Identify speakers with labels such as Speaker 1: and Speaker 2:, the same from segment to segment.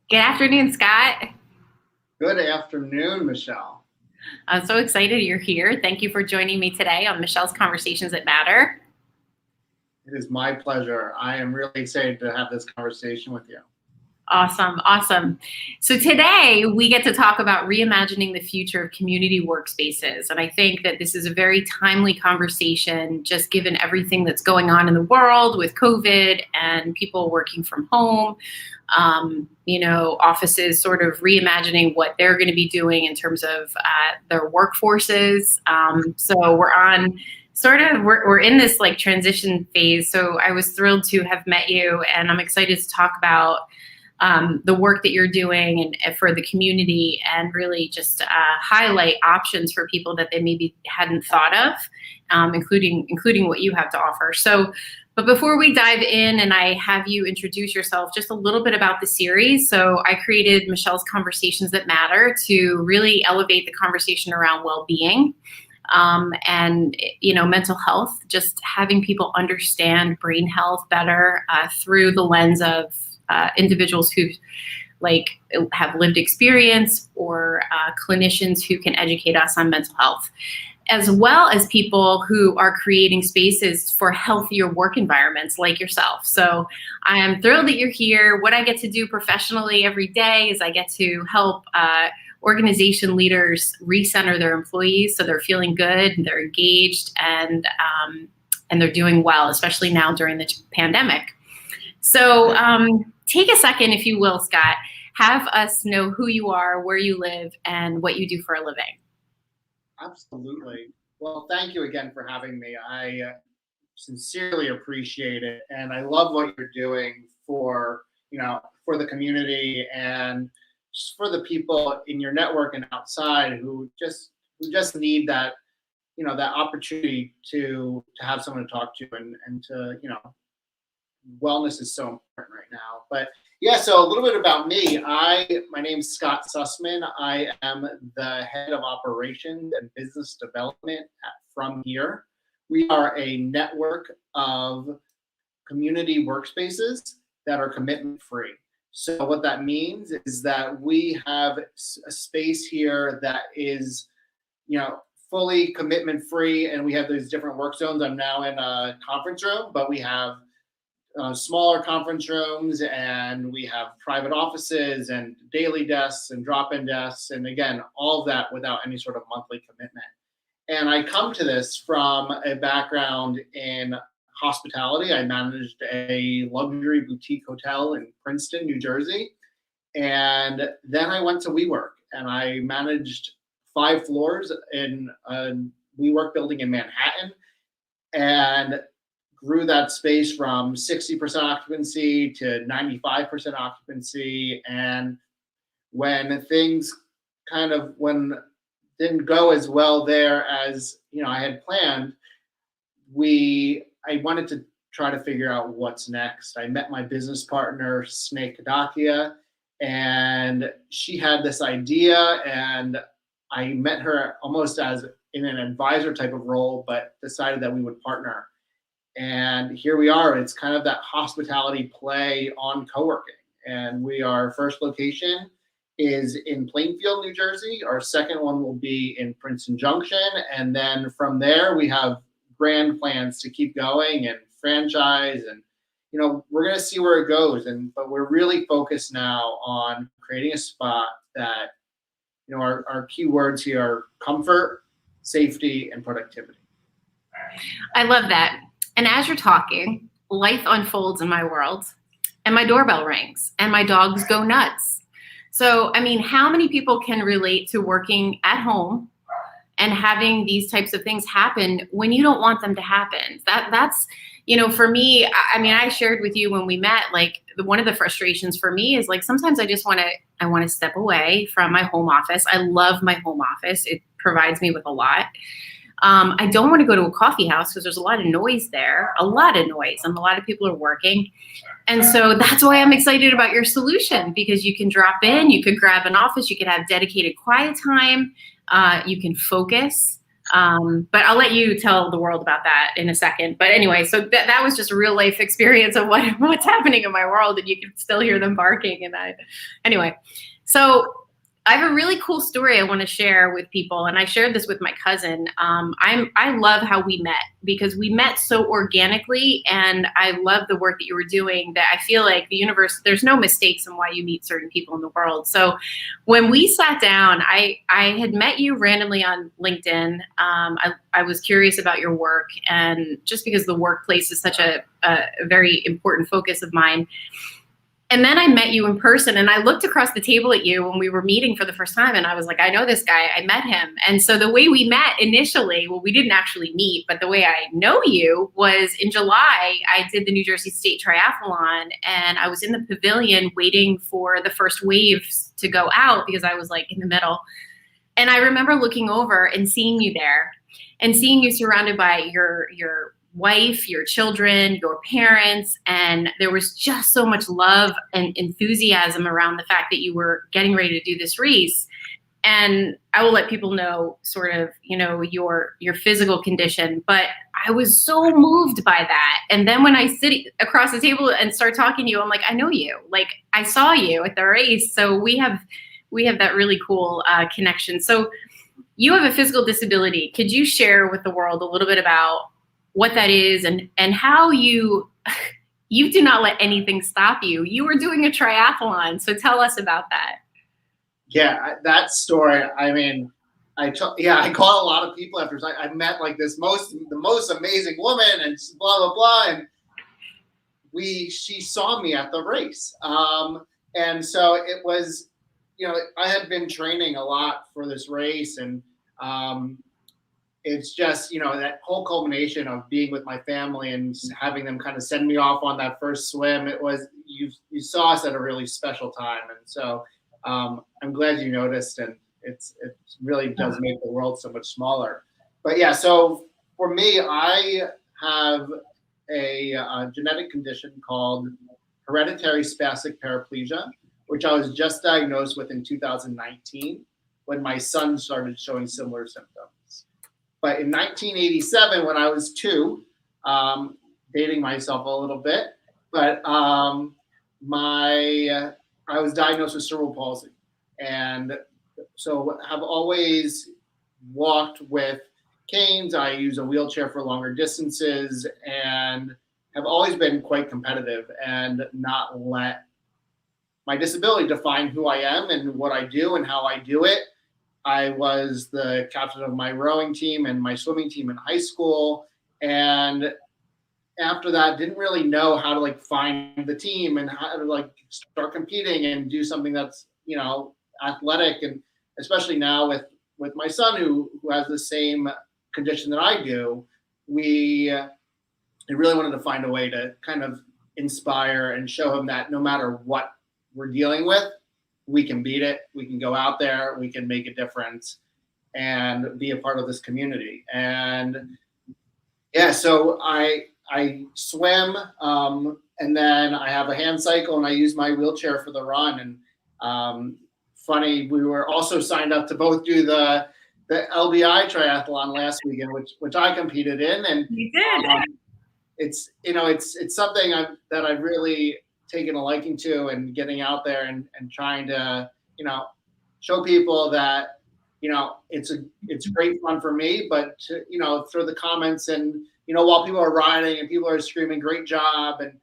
Speaker 1: Good afternoon, Scott.
Speaker 2: Good afternoon, Michelle.
Speaker 1: I'm so excited you're here. Thank you for joining me today on Michelle's Conversations That Matter.
Speaker 2: It is my pleasure. I am really excited to have this conversation with you.
Speaker 1: Awesome, awesome. So today we get to talk about reimagining the future of community workspaces. And I think that this is a very timely conversation, just given everything that's going on in the world with COVID and people working from home. Offices sort of reimagining what they're going to be doing in terms of their workforces. So we're in this like transition phase. So I was thrilled to have met you, and I'm excited to talk about the work that you're doing and for the community, and really just highlight options for people that they maybe hadn't thought of, including what you have to offer. But before we dive in and I have you introduce yourself, just a little bit about the series. So I created Michelle's Conversations That Matter to really elevate the conversation around well-being. And mental health, just having people understand brain health better through the lens of individuals who have lived experience, or clinicians who can educate us on mental health, as well as people who are creating spaces for healthier work environments like yourself. So I am thrilled that you're here. What I get to do professionally every day is I get to help organization leaders recenter their employees so they're feeling good and they're engaged and they're doing well, especially now during the pandemic. So take a second, if you will, Scott. Have us know who you are, where you live, and what you do for a living.
Speaker 2: Absolutely. Well, thank you again for having me. I sincerely appreciate it, and I love what you're doing for for the community and just for the people in your network and outside who just need that that opportunity to have someone to talk to, and to wellness is so important right now. But yeah, so a little bit about me. My name's Scott Sussman. I am the head of operations and business development at From Here. We are a network of community workspaces that are commitment free. So what that means is that we have a space here that is, fully commitment free, and we have these different work zones. I'm now in a conference room, but we have smaller conference rooms, and we have private offices and daily desks and drop-in desks, and again, all of that without any sort of monthly commitment. And I come to this from a background in hospitality. I managed a luxury boutique hotel in Princeton, New Jersey, and then I went to WeWork, and I managed 5 floors in a WeWork building in Manhattan, and grew that space from 60% occupancy to 95% occupancy. And when things didn't go as well there as I had planned, I wanted to try to figure out what's next. I met my business partner, Snake Kadakia, and she had this idea, and I met her almost as in an advisor type of role, but decided that we would partner. And here we are. It's kind of that hospitality play on co-working. And our first location is in Plainfield, New Jersey. Our second one will be in Princeton Junction. And then from there, we have grand plans to keep going and franchise. And, we're going to see where it goes. But we're really focused now on creating a spot that, our key words here are comfort, safety, and productivity.
Speaker 1: I love that. And as you're talking, life unfolds in my world, and my doorbell rings, and my dogs go nuts. So, how many people can relate to working at home and having these types of things happen when you don't want them to happen? That's, for me, I shared with you when we met, one of the frustrations for me is sometimes I just want to step away from my home office. I love my home office. It provides me with a lot. I don't want to go to a coffee house because there's a lot of noise there, and a lot of people are working. And so that's why I'm excited about your solution, because you can drop in, you could grab an office, you could have dedicated quiet time, you can focus. But I'll let you tell the world about that in a second. But anyway, so that was just a real life experience of what's happening in my world, and you can still hear them barking. Anyway, so I have a really cool story I want to share with people, and I shared this with my cousin. I love how we met because we met so organically, and I love the work that you were doing. That I feel like the universe, there's no mistakes in why you meet certain people in the world. So when we sat down, I had met you randomly on LinkedIn. I was curious about your work, and just because the workplace is such a very important focus of mine. And then I met you in person, and I looked across the table at you when we were meeting for the first time, and I was like, I know this guy, I met him. And so the way we met initially, well, we didn't actually meet, but the way I know you was in July, I did the New Jersey State Triathlon, and I was in the pavilion waiting for the first waves to go out because I was like in the middle. And I remember looking over and seeing you there and seeing you surrounded by your wife, your children, your parents, and there was just so much love and enthusiasm around the fact that you were getting ready to do this race. And I will let people know sort of, your physical condition, but I was so moved by that. And then when I sit across the table and start talking to you, I'm like, I know you. Like, I saw you at the race. So we have that really cool connection. So you have a physical disability. Could you share with the world a little bit about what that is and how you do not let anything stop you? You were doing a triathlon. So tell us about that.
Speaker 2: Yeah, that story. I mean, I caught a lot of people after I met like the most amazing woman and blah blah blah, and she saw me at the race, and so it was, I had been training a lot for this race, and it's just, that whole culmination of being with my family and having them kind of send me off on that first swim. It was, you saw us at a really special time. And so I'm glad you noticed, and it really does make the world so much smaller. But yeah, so for me, I have a genetic condition called hereditary spastic paraplegia, which I was just diagnosed with in 2019 when my son started showing similar symptoms. But in 1987, when I was 2, dating myself a little bit, but I was diagnosed with cerebral palsy, and so have always walked with canes. I use a wheelchair for longer distances, and have always been quite competitive and not let my disability define who I am and what I do and how I do it. I was the captain of my rowing team and my swimming team in high school. And after that, didn't really know how to find the team and how to start competing and do something that's, athletic. And especially now with my son who has the same condition that I do, I really wanted to find a way to kind of inspire and show him that no matter what we're dealing with, we can beat it. We can go out there. We can make a difference and be a part of this community. And yeah, so I swim, and then I have a hand cycle, and I use my wheelchair for the run. And funny, we were also signed up to both do the LBI triathlon last weekend, which I competed in. And
Speaker 1: you did.
Speaker 2: It's something that I've really taking a liking to, and getting out there and trying to, show people that, it's great fun for me, but to, through the comments and, while people are riding and people are screaming, great job. And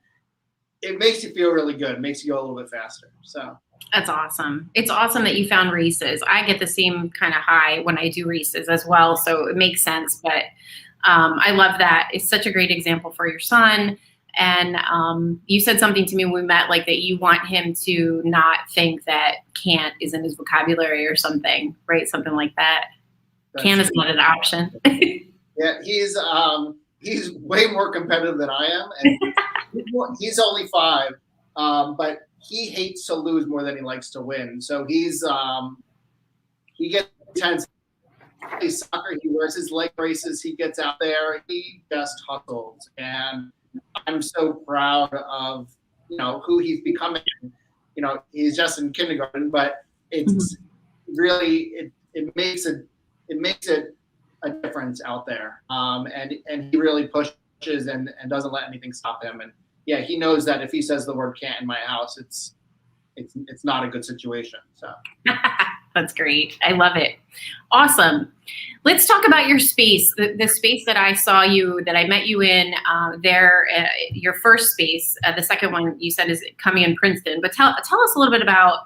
Speaker 2: it makes you feel really good. It makes you go a little bit faster. So
Speaker 1: that's awesome. It's awesome that you found races. I get the same kind of high when I do races as well. So it makes sense, but I love that. It's such a great example for your son. And you said something to me when we met, like that you want him to not think that can't is in his vocabulary or something, right? Something like that. Can is not an option.
Speaker 2: Yeah, he's way more competitive than I am, and he's only 5, but he hates to lose more than he likes to win. So he gets intense. He plays soccer. He wears his leg braces. He gets out there. He just hustles, and I'm so proud of who he's becoming. He's just in kindergarten, but it's really it makes it a difference out there. And he really pushes and doesn't let anything stop him. And yeah, he knows that if he says the word can't in my house, it's not a good situation. So
Speaker 1: That's great. I love it. Awesome. Let's talk about your space, the space that I saw you, that I met you in there, your first space. The second one you said is coming in Princeton. But tell us a little bit about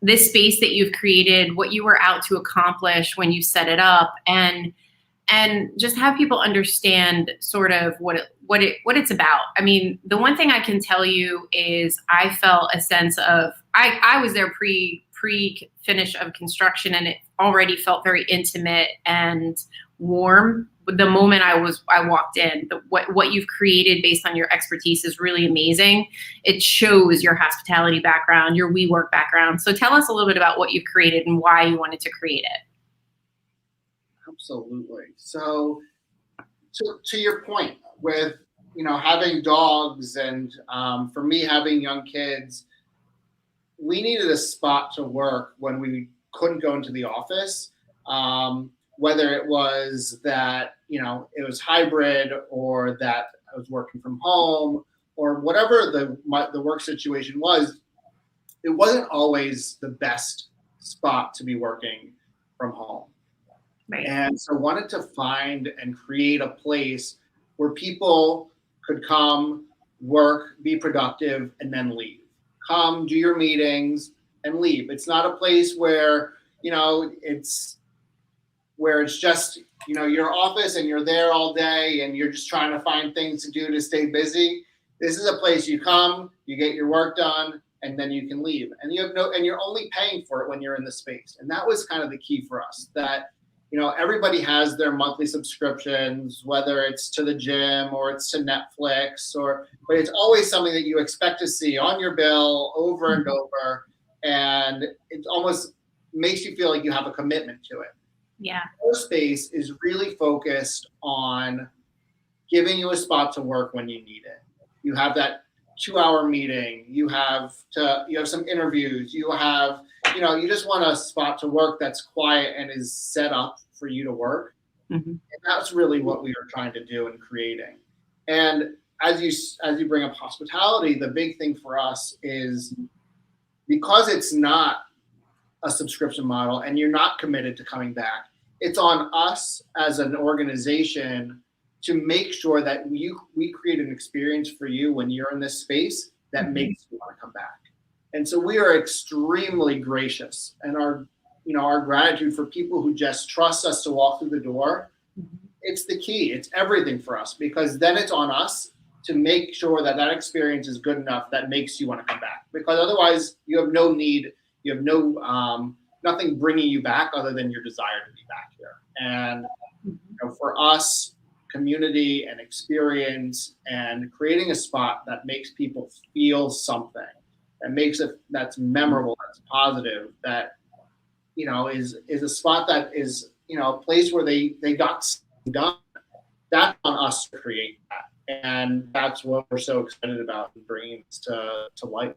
Speaker 1: this space that you've created, what you were out to accomplish when you set it up, and just have people understand sort of what it's about. I mean, the one thing I can tell you is I felt a sense of I was there pre finish of construction, and it already felt very intimate and warm. The moment I walked in, what you've created based on your expertise is really amazing. It shows your hospitality background, your WeWork background. So tell us a little bit about what you've created and why you wanted to create it.
Speaker 2: Absolutely. So to your point with, having dogs and for me having young kids, we needed a spot to work when we couldn't go into the office, whether it was that, it was hybrid or that I was working from home or whatever the work situation was. It wasn't always the best spot to be working from home.
Speaker 1: Right.
Speaker 2: And so I wanted to find and create a place where people could come, work, be productive, and then leave. Come, do your meetings, and leave. It's not a place where, it's just, your office and you're there all day and you're just trying to find things to do to stay busy. This is a place you come, you get your work done, and then you can leave. And you're only paying for it when you're in the space. And that was kind of the key for us, that everybody has their monthly subscriptions, whether it's to the gym or it's to Netflix, but it's always something that you expect to see on your bill over and over. And it almost makes you feel like you have a commitment to it.
Speaker 1: Yeah.
Speaker 2: Our space is really focused on giving you a spot to work when you need it. You have that 2-hour meeting, you have some interviews, you just want a spot to work that's quiet and is set up for you to work.
Speaker 1: Mm-hmm.
Speaker 2: And that's really what we are trying to do in creating. And as you bring up hospitality, the big thing for us is, because it's not a subscription model and you're not committed to coming back, it's on us as an organization to make sure that we create an experience for you when you're in this space that makes you want to come back. And so we are extremely gracious, and our gratitude for people who just trust us to walk through the door. It's the key. It's everything for us, because then it's on us to make sure that experience is good enough that makes you want to come back, because otherwise you have no need, you have no nothing bringing you back other than your desire to be back here. And for us, community and experience and creating a spot that makes people feel something, that makes it, that's memorable, that's positive, that is a spot that is a place where they got done. That's on us to create that, and that's what we're so excited about bringing this to life.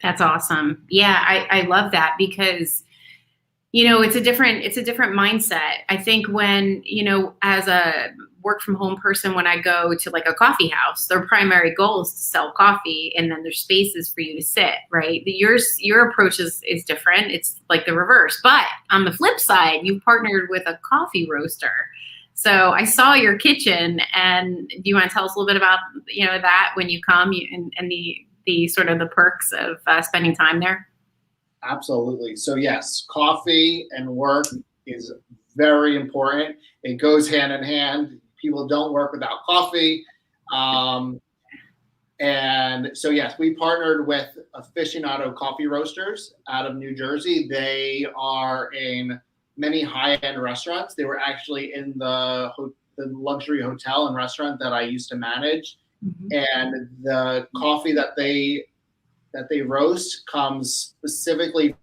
Speaker 1: That's awesome. Yeah, I love that, because it's a different mindset. I think when, as a work from home person, when I go to like a coffee house, their primary goal is to sell coffee, and then there's spaces for you to sit, right? Your approach is different. It's like the reverse. But on the flip side, you've partnered with a coffee roaster. So I saw your kitchen, and do you want to tell us a little bit about, that when you come and the sort of the perks of spending time there?
Speaker 2: Absolutely. So yes, coffee and work is very important. It goes hand in hand. People don't work without coffee. And so yes, we partnered with Aficionado Coffee Roasters out of New Jersey. They are in many high-end restaurants. They were actually in the luxury hotel and restaurant that I used to manage. Mm-hmm. And the coffee that they roast comes specifically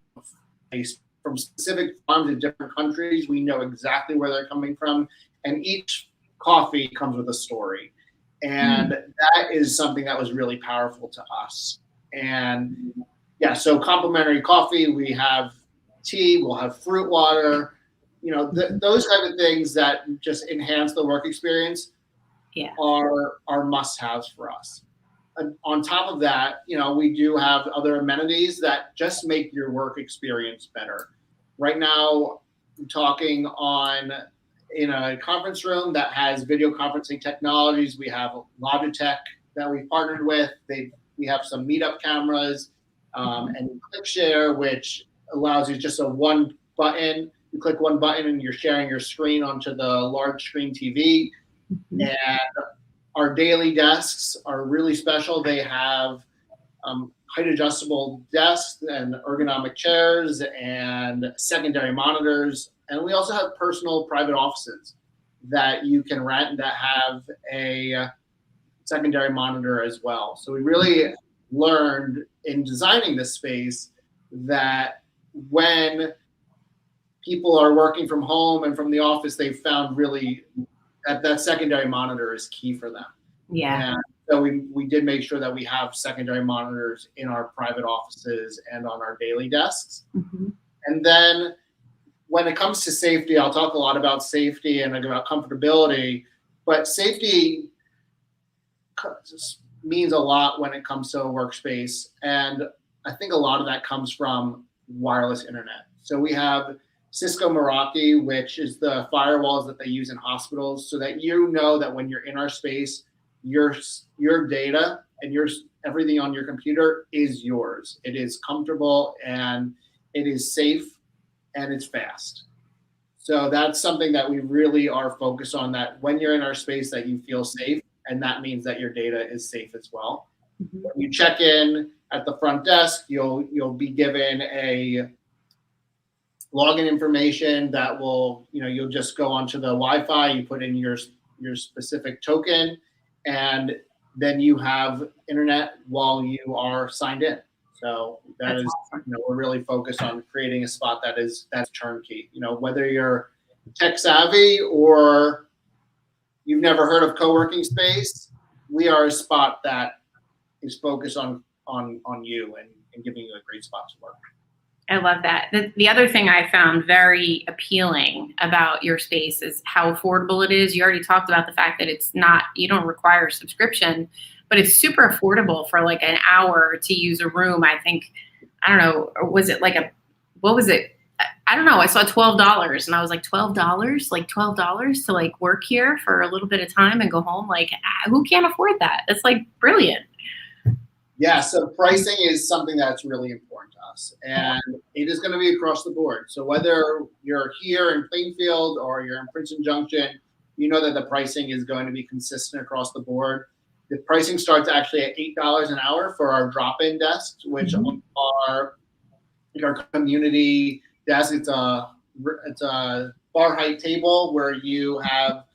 Speaker 2: from specific farms in different countries. We know exactly where they're coming from, and each coffee comes with a story. And that is something that was really powerful to us. And yeah, so complimentary coffee, we have tea, we'll have fruit water, those type of things that just enhance the work experience
Speaker 1: Yeah.
Speaker 2: are must-haves for us. And on top of that, we do have other amenities that just make your work experience better. Right now, I'm talking in a conference room that has video conferencing technologies. We have Logitech that we partnered with. We have some meetup cameras and ClickShare, which allows you just one button. You click one button and you're sharing your screen onto the large screen TV.
Speaker 1: Mm-hmm.
Speaker 2: And our daily desks are really special. They have height adjustable desks and ergonomic chairs and secondary monitors. And we also have personal private offices that you can rent that have a secondary monitor as well. So we really learned in designing this space that when people are working from home and from the office, they've found really that secondary monitor is key for them.
Speaker 1: Yeah.
Speaker 2: And so we did make sure that we have secondary monitors in our private offices and on our daily desks.
Speaker 1: Mm-hmm.
Speaker 2: And then when it comes to safety, I'll talk a lot about safety and about comfortability, but safety means a lot when it comes to a workspace. And I think a lot of that comes from wireless internet. So we have Cisco Meraki, which is the firewalls that they use in hospitals, so that that when you're in our space, your data and everything on your computer is yours. It is comfortable and it is safe and it's fast. So that's something that we really are focused on, that when you're in our space that you feel safe, and that means that your data is safe as well. Mm-hmm. When you check in at the front desk, you'll be given a login information that will, you'll just go onto the Wi-Fi, you put in your specific token, and then you have internet while you are signed in. So that's awesome. We're really focused on creating a spot that's turnkey. Whether you're tech savvy or you've never heard of co-working space, we are a spot that is focused on you and giving you a great spot to work.
Speaker 1: I love that. The other thing I found very appealing about your space is how affordable it is. You already talked about the fact that you don't require a subscription, but it's super affordable for like an hour to use a room. I think, I don't know, was it what was it? I don't know. I saw $12 and I was like, $12? Like $12 to like work here for a little bit of time and go home? Like, who can't afford that? That's like brilliant.
Speaker 2: Yeah, so pricing is something that's really important to us, and it is going to be across the board. So whether you're here in Plainfield or you're in Princeton Junction, that the pricing is going to be consistent across the board. The pricing starts actually at $8 an hour for our drop-in desks, which are our community desk. It's a bar height table where you have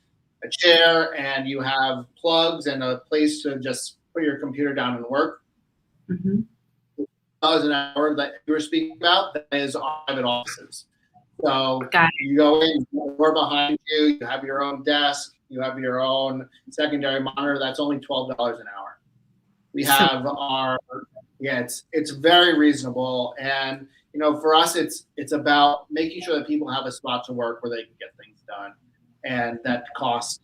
Speaker 2: a chair and you have plugs and a place to just put your computer down and work. Mm-hmm. An hour that you were speaking about, that is private offices. So you go in, we're behind you, you have your own desk, you have your own secondary monitor. That's only $12 an hour. We have it's very reasonable. And, for us, it's about making sure that people have a spot to work where they can get things done. And that cost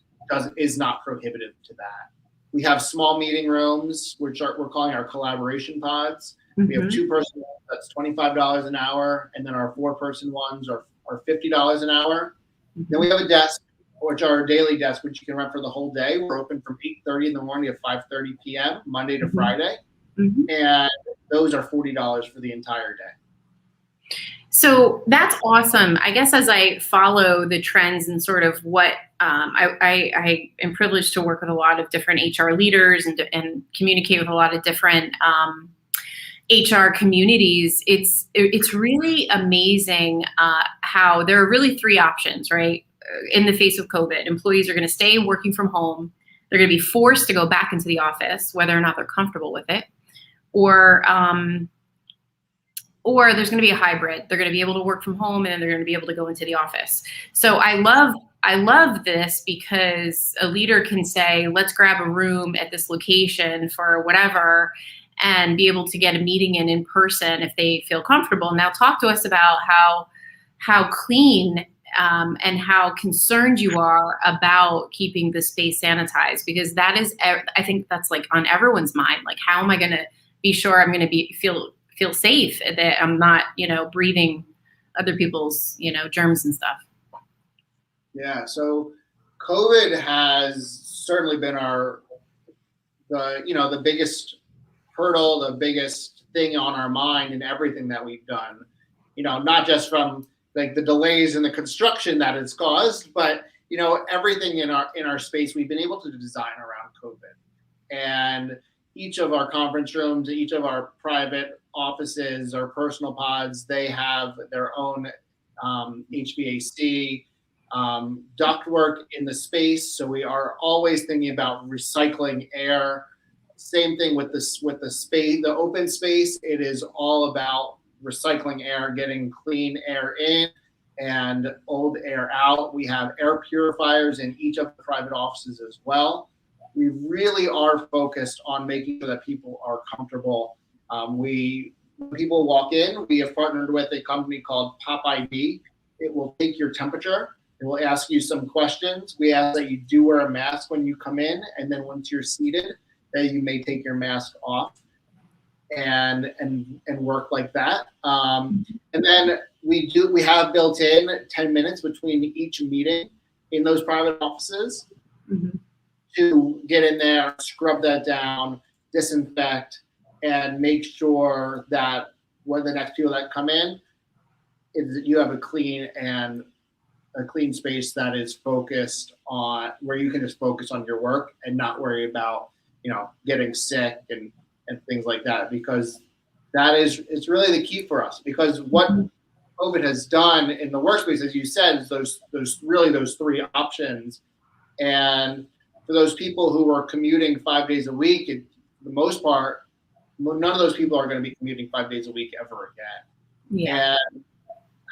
Speaker 2: is not prohibitive to that. We have small meeting rooms, which we're calling our collaboration pods. Mm-hmm. We have 2-person ones, that's $25 an hour, and then our 4-person ones are $50 an hour. Mm-hmm. Then we have a desk, which are our daily desk, which you can rent for the whole day. We're open from 8:30 in the morning to 5:30 p.m. Monday to Friday, and those are $40 for the entire day.
Speaker 1: So that's awesome. I guess as I follow the trends and sort of what I am privileged to work with a lot of different HR leaders and communicate with a lot of different HR communities. It's really amazing how there are really 3 options, right? In the face of COVID, employees are going to stay working from home. They're going to be forced to go back into the office, whether or not they're comfortable with it, or there's going to be a hybrid. They're going to be able to work from home and then they're going to be able to go into the office. So I love this because a leader can say, let's grab a room at this location for whatever and be able to get a meeting in person if they feel comfortable. Now talk to us about how clean and how concerned you are about keeping the space sanitized, because that is, I think that's like on everyone's mind. Like, how am I going to be sure I'm going to feel safe, that I'm not, breathing other people's, germs and stuff.
Speaker 2: Yeah. So COVID has certainly been the biggest hurdle, the biggest thing on our mind in everything that we've done. Not just from like the delays in the construction that it's caused, but everything in our space we've been able to design around COVID. And each of our conference rooms, each of our private offices or personal pods, they have their own HVAC ductwork in the space. So we are always thinking about recycling air. Same thing with the space, the open space. It is all about recycling air, getting clean air in and old air out. We have air purifiers in each of the private offices as well. We really are focused on making sure that people are comfortable. When people walk in, we have partnered with a company called Pop ID. It will take your temperature. It will ask you some questions. We ask that you do wear a mask when you come in, and then once you're seated, that you may take your mask off and work like that. And then we have built in 10 minutes between each meeting in those private offices to get in there, scrub that down, disinfect, and make sure that when the next people that come in, you have a clean space that is focused on where you can just focus on your work and not worry about getting sick and things like that, because it's really the key for us. Because what COVID has done in the workspace, as you said, is those three options. And for those people who are commuting 5 days a week, for the most part, none of those people are going to be commuting 5 days a week ever again.
Speaker 1: Yeah.
Speaker 2: And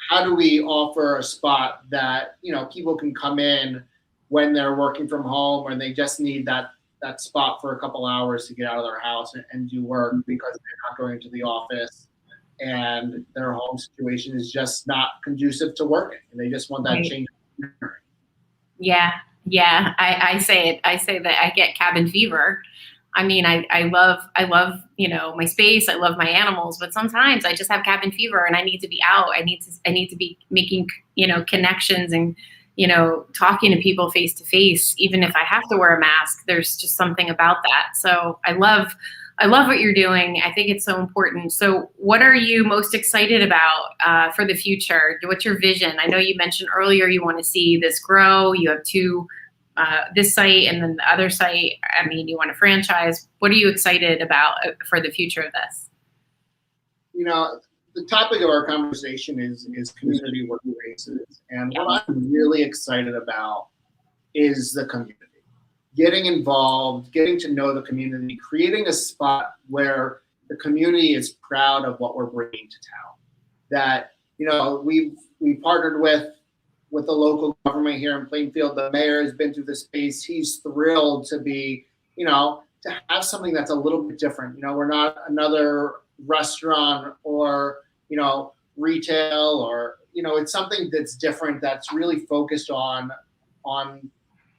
Speaker 2: how do we offer a spot that people can come in when they're working from home and they just need that spot for a couple hours to get out of their house and do work because they're not going to the office and their home situation is just not conducive to working, and they just want that change.
Speaker 1: Yeah. I say that I get cabin fever. I mean, I love, my space. I love my animals, but sometimes I just have cabin fever and I need to be out. I need to be making, connections and, talking to people face to face. Even if I have to wear a mask, there's just something about that. So I love what you're doing. I think it's so important. So what are you most excited about for the future? What's your vision? I know you mentioned earlier you want to see this grow. You have two, this site and then the other site. I mean, you want to franchise. What are you excited about for the future of this?
Speaker 2: The topic of our conversation is community workspaces. And what I'm really excited about is the community. Getting involved, getting to know the community, creating a spot where the community is proud of what we're bringing to town. That, we've partnered with the local government here in Plainfield. The mayor has been through the space. He's thrilled to be, to have something that's a little bit different. We're not another restaurant or, retail or, it's something that's different, that's really focused on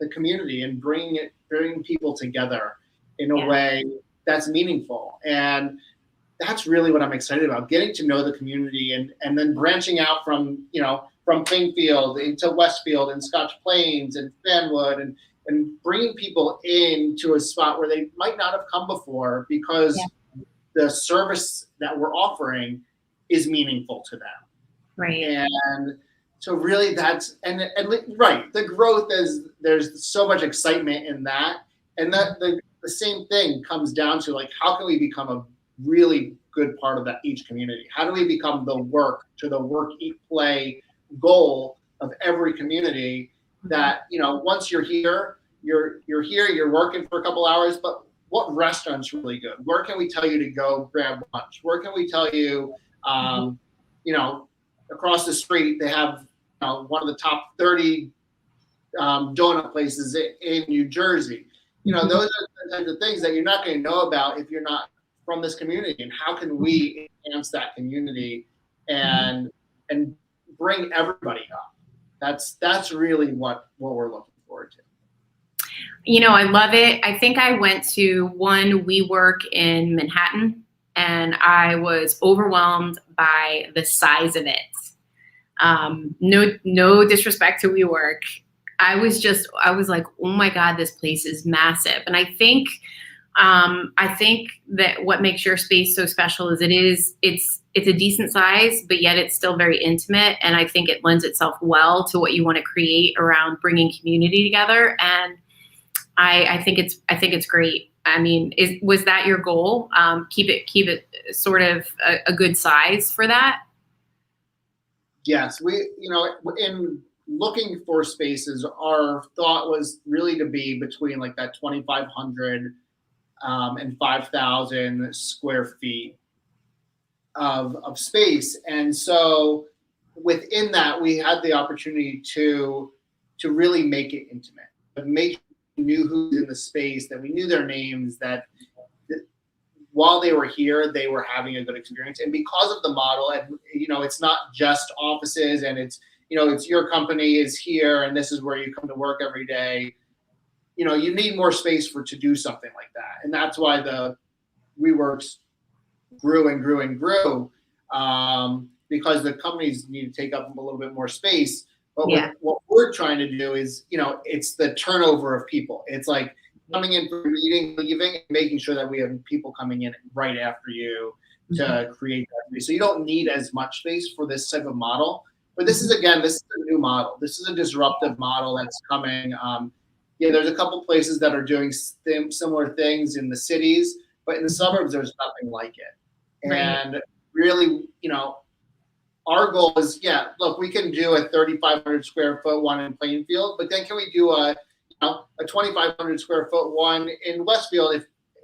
Speaker 2: the community and bringing people together in a way that's meaningful. And that's really what I'm excited about, getting to know the community and then branching out from Plainfield into Westfield and Scotch Plains and Fanwood and bringing people into a spot where they might not have come before because the service that we're offering is meaningful to them.
Speaker 1: Right.
Speaker 2: And so really that's, and right, the growth there's so much excitement in that. And that the same thing comes down to like, how can we become a really good part of each community? How do we become the work, eat, play goal of every community that, once you're here, you're working for a couple hours, but what restaurant's really good? Where can we tell you to go grab lunch? Where can we tell you, across the street, they have one of the top 30 donut places in New Jersey. Those are the types of things that you're not going to know about if you're not from this community. And how can we enhance that community and bring everybody up? That's really what we're looking forward to.
Speaker 1: I love it. I think I went to one WeWork in Manhattan, and I was overwhelmed by the size of it. No disrespect to WeWork. I was like, oh my God, this place is massive. And I think that what makes your space so special is it's a decent size, but yet it's still very intimate. And I think it lends itself well to what you want to create around bringing community together. And I think it's great. I mean, was that your goal? Keep it sort of a good size for that?
Speaker 2: Yes, in looking for spaces, our thought was really to be between like that 2,500 and 5,000 square feet of space. And so within that, we had the opportunity to really make it intimate, but make sure we knew who's in the space, that we knew their names, that while they were here, they were having a good experience. And because of the model, and it's not just offices, and it's your company is here, and this is where you come to work every day. You need more space to do something like that, and that's why the WeWorks grew and grew and grew, because the companies need to take up a little bit more space. But what we're trying to do is, it's the turnover of people. It's like coming in for a meeting, leaving, and making sure that we have people coming in right after you to create that space. So you don't need as much space for this type of model. But this is a new model. This is a disruptive model that's coming. There's a couple places that are doing similar things in the cities, but in the suburbs, there's nothing like it.
Speaker 1: Right.
Speaker 2: And really, our goal is, look, we can do a 3,500 square foot one in Plainfield, but then can we do a 2,500 square foot one in Westfield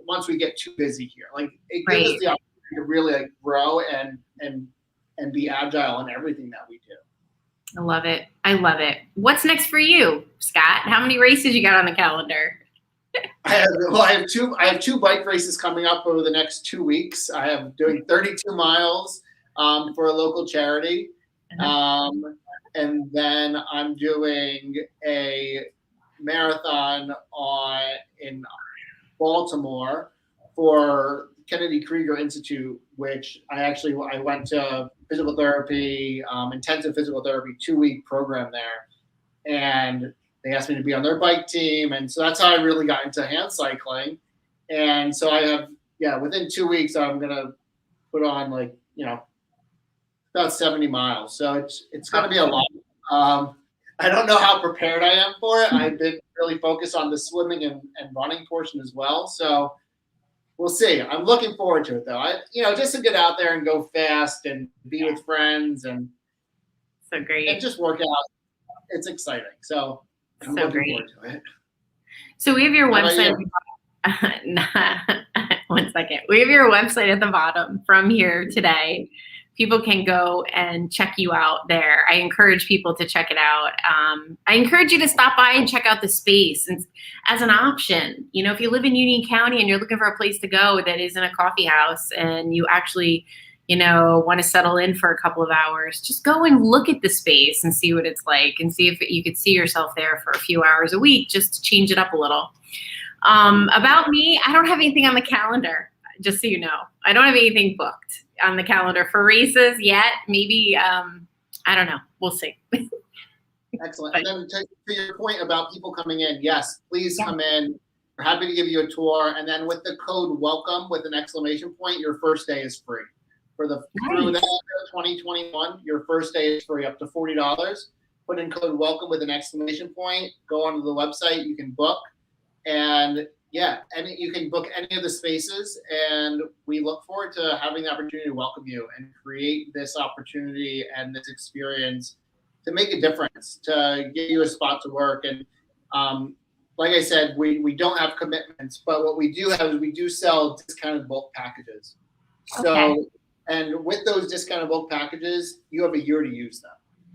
Speaker 2: once we get too busy here? Like, it gives us the opportunity to really grow and be agile in everything that we do.
Speaker 1: I love it. I love it. What's next for you, Scott? How many races you got on the calendar?
Speaker 2: I have two bike races coming up over the next 2 weeks. I am doing 32 miles for a local charity. And then I'm doing a marathon in Baltimore for Kennedy Krieger Institute, which I went to physical therapy, intensive physical therapy 2-week program there, and they asked me to be on their bike team, and so that's how I really got into hand cycling. And so I have within 2 weeks I'm gonna put on about 70 miles. So it's gonna be a lot. I don't know how prepared I am for it. I've been really focused on the swimming and running portion as well. So we'll see. I'm looking forward to it, though. Just to get out there and go fast and be with friends and
Speaker 1: so great
Speaker 2: and just work out. It's exciting. So I'm looking forward to it.
Speaker 1: So we have your website. One second. We have your website at the bottom from here today. People can go and check you out there. I encourage people to check it out. I encourage you to stop by and check out the space as an option. If you live in Union County and you're looking for a place to go that isn't a coffee house, and you actually, want to settle in for a couple of hours, just go and look at the space and see what it's like, and see if you could see yourself there for a few hours a week, just to change it up a little. About me, I don't have anything on the calendar, just so you know. I don't have anything booked on the calendar for races yet. Maybe, I don't know. We'll see.
Speaker 2: Excellent. And then to your point about people coming in, yes, please come in. We're happy to give you a tour. And then with the code WELCOME with an exclamation point, your first day is free. Through the 2021, your first day is free, up to $40. Put in code WELCOME with an exclamation point. Go onto the website. You can book. And you can book any of the spaces, and we look forward to having the opportunity to welcome you and create this opportunity and this experience to make a difference, to give you a spot to work. And like I said, we don't have commitments, but what we do have is we do sell discounted bulk packages. So, and with those discounted bulk packages, you have a year to use them.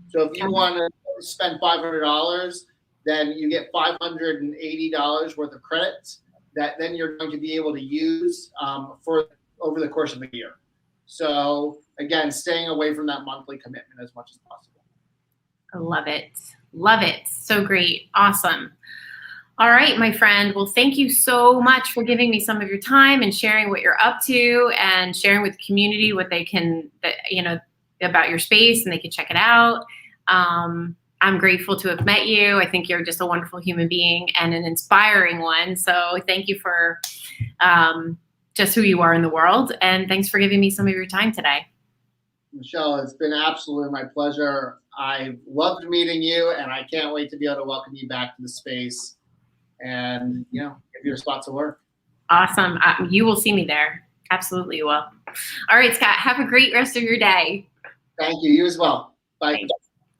Speaker 2: So if you want to spend $500, then you get $580 worth of credits that then you're going to be able to use for over the course of a year. So again, staying away from that monthly commitment as much as possible.
Speaker 1: I love it. Love it. So great. Awesome. All right, my friend. Well, thank you so much for giving me some of your time and sharing what you're up to and sharing with the community what they can, about your space and they can check it out. I'm grateful to have met you. I think you're just a wonderful human being and an inspiring one. So thank you for just who you are in the world. And thanks for giving me some of your time today.
Speaker 2: Michelle, it's been absolutely my pleasure. I loved meeting you, and I can't wait to be able to welcome you back to the space and, give you a spot to work.
Speaker 1: Awesome. You will see me there. Absolutely you will. All right, Scott, have a great rest of your day.
Speaker 2: Thank you. You as well. Bye.
Speaker 1: Thanks.